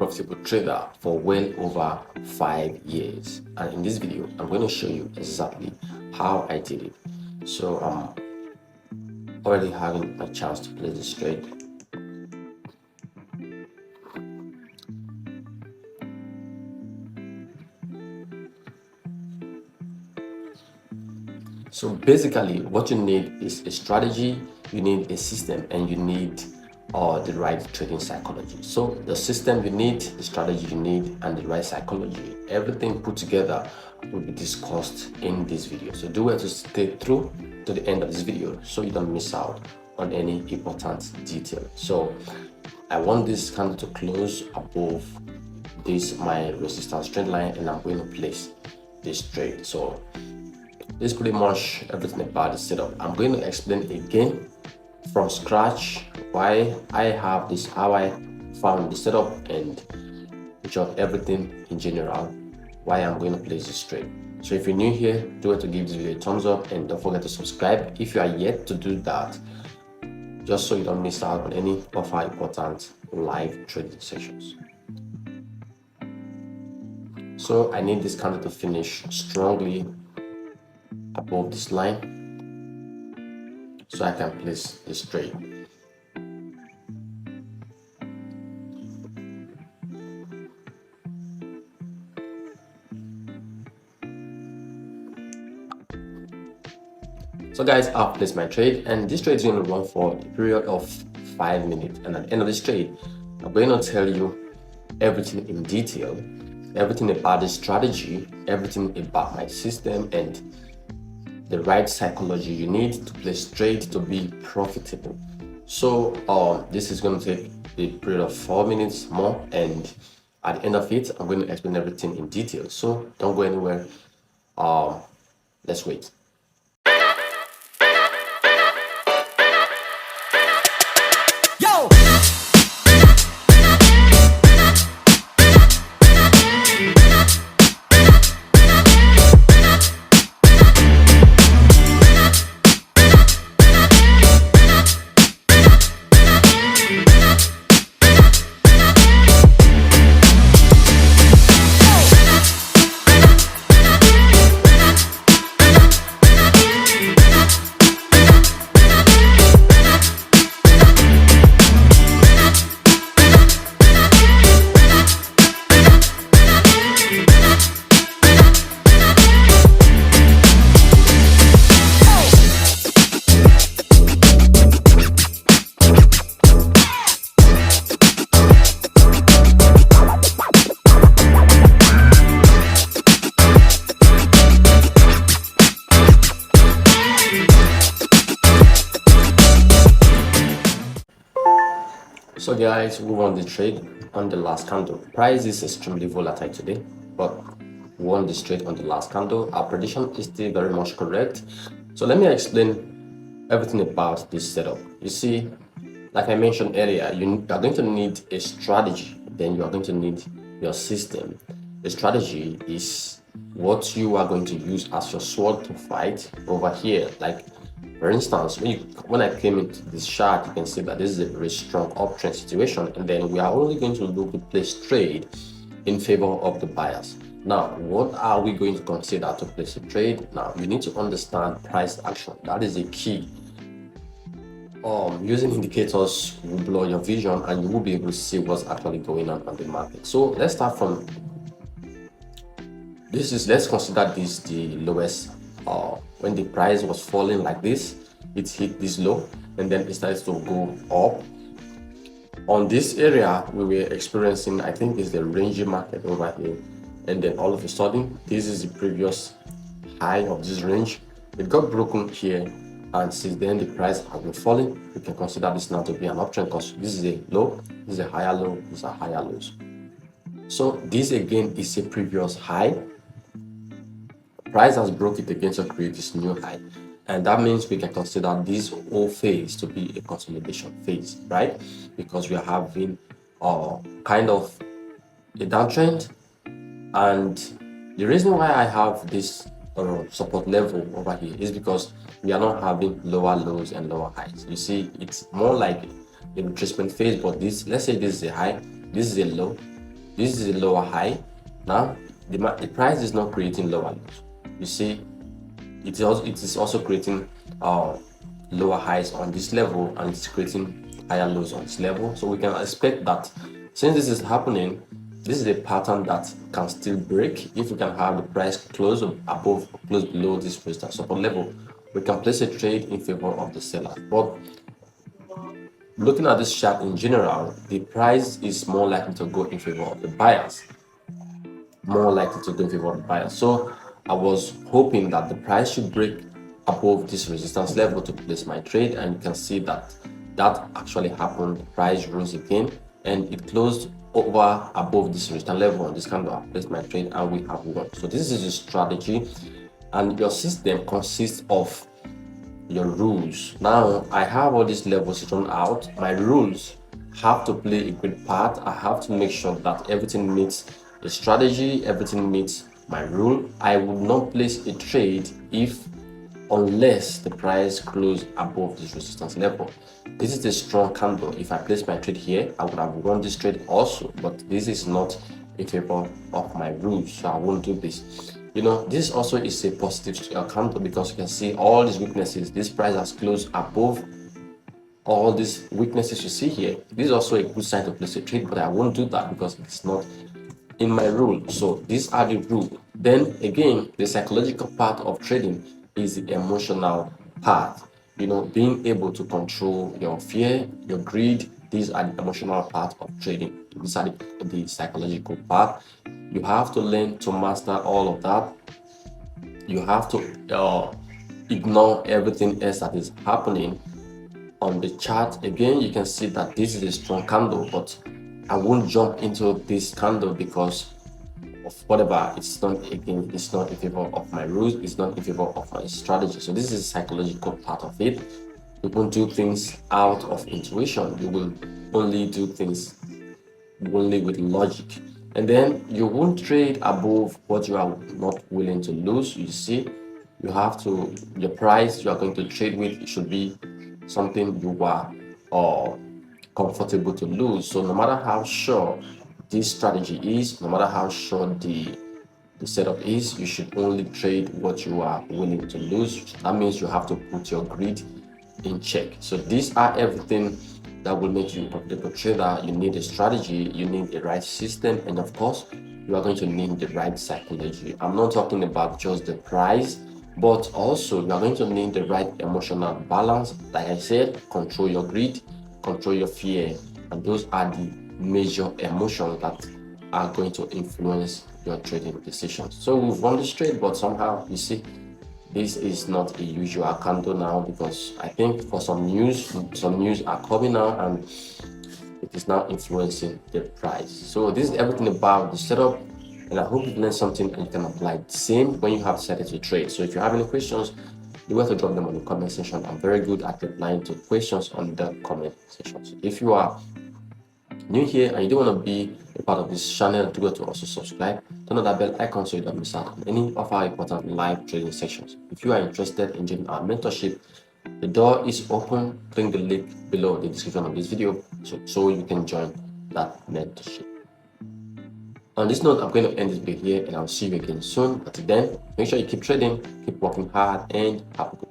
profitable trader for well over 5 years, and in this video I'm going to show you exactly how I did it. So I'm already having a chance to place this trade. So basically what you need is a strategy, you need a system, and you need the right trading psychology. So the system you need, the strategy you need, and the right psychology, everything put together will be discussed in this video. So do well to stay through to the end of this video so you don't miss out on any important detail. So I want this candle to close above this my resistance trend line, and I'm going to place this trade. So this is pretty much everything about the setup. I'm going to explain again from scratch why I have this, how I found the setup, and which of everything in general, why I'm going to place this trade. So if you're new here, do it to give this video a thumbs up, and don't forget to subscribe if you are yet to do that, just so you don't miss out on any of our important live trading sessions. So I need this candle to finish strongly above this line so I can place this trade. So guys, I've placed my trade, and this trade is going to run for a period of 5 minutes, and at the end of this trade I'm going to tell you everything in detail, everything about the strategy, everything about my system, and the right psychology you need to place trade to be profitable. So this is going to take a period of 4 minutes more, and at the end of it I'm going to explain everything in detail. So don't go anywhere. Let's wait. So guys, we won the trade on the last candle. Price is extremely volatile today, but we won this trade on the last candle. Our prediction is still very much correct. So let me explain everything about this setup. You see, like I mentioned earlier, you are going to need a strategy, then you are going to need your system. The strategy is what you are going to use as your sword to fight over here. Like for instance, when I came into this chart, you can see that this is a very strong uptrend situation, and then we are only going to look to place trade in favor of the buyers. Now, what are we going to consider to place a trade? Now, you need to understand price action. That is the key. Using indicators will blow your vision, and you will be able to see what's actually going on the market. So let's start from let's consider this the lowest. When the price was falling like this, it hit this low, and then it started to go up. On this area we were experiencing, I think is the range market over here, and then all of a sudden this is the previous high of this range. It got broken here, and since then the price has been falling. We can consider this now to be an uptrend because this is a low, this is a higher low, these are higher lows. So this again is a previous high. Price has broke it again to create this new high, and that means we can consider this whole phase to be a consolidation phase, right? Because we are having kind of a downtrend, and the reason why I have this support level over here is because we are not having lower lows and lower highs. You see, it's more like a retracement phase, but this, let's say this is a high, this is a low, This is a lower high. Now the price is not creating lower lows. You see, it is also creating lower highs on this level, and it's creating higher lows on this level. So we can expect that since this is happening, this is a pattern that can still break. If we can have the price close above or close below this resistance support level, we can place a trade in favor of the seller. But looking at this chart in general, the price is more likely to go in favor of the buyers. More likely to go in favor of the buyers. So I was hoping that the price should break above this resistance level to place my trade, and you can see that that actually happened. The price rose again and it closed over above this resistance level on this candle. I placed my trade and we have won. So this is a strategy, and your system consists of your rules. Now I have all these levels drawn out. My rules have to play a great part. I have to make sure that everything meets the strategy, everything meets my rule. I would not place a trade unless the price close above this resistance level. This is a strong candle. If I place my trade here, I would have won this trade also, but this is not in favor of my rules, so I won't do this. This also is a positive candle because you can see all these weaknesses. This price has closed above all these weaknesses you see here. This is also a good sign to place a trade, but I won't do that because it's not in my rule. So these are the rules. Then again, the psychological part of trading is the emotional part. Being able to control your fear, your greed. These are the emotional part of trading. These are the psychological part. You have to learn to master all of that. You have to ignore everything else that is happening on the chart. Again, you can see that this is a strong candle, but I won't jump into this candle because of whatever. It's not in favor of my rules. It's not in favor of my strategy. So this is a psychological part of it. You won't do things out of intuition. You will only do things only with logic. And then you won't trade above what you are not willing to lose. You see, your price you are going to trade with, it should be something you are comfortable to lose. So no matter how sure this strategy is, no matter how sure the setup is, you should only trade what you are willing to lose. That means you have to put your greed in check. So these are everything that will make you a profitable trader. You need a strategy, you need a right system, and of course, you are going to need the right psychology. I'm not talking about just the price, but also you are going to need the right emotional balance. Like I said, control your greed, control your fear, and those are the major emotions that are going to influence your trading decisions. So we've won this trade, but somehow you see this is not a usual candle now, because I think for some news are coming now and it is now influencing the price. So this is everything about the setup, and I hope you've learned something and you can apply the same when you have decided to trade. So if you have any questions, you have to drop them on the comment section. I'm very good at replying to questions on the comment section. So if you are new here and you don't want to be a part of this channel, do go to also subscribe, turn on that bell icon so you don't miss out on any of our important live trading sessions. If you are interested in joining our mentorship, the door is open. Click the link below the description of this video so you can join that mentorship. On this note, I'm going to end this video here and I'll see you again soon. But then, make sure you keep trading, keep working hard, and have a good day.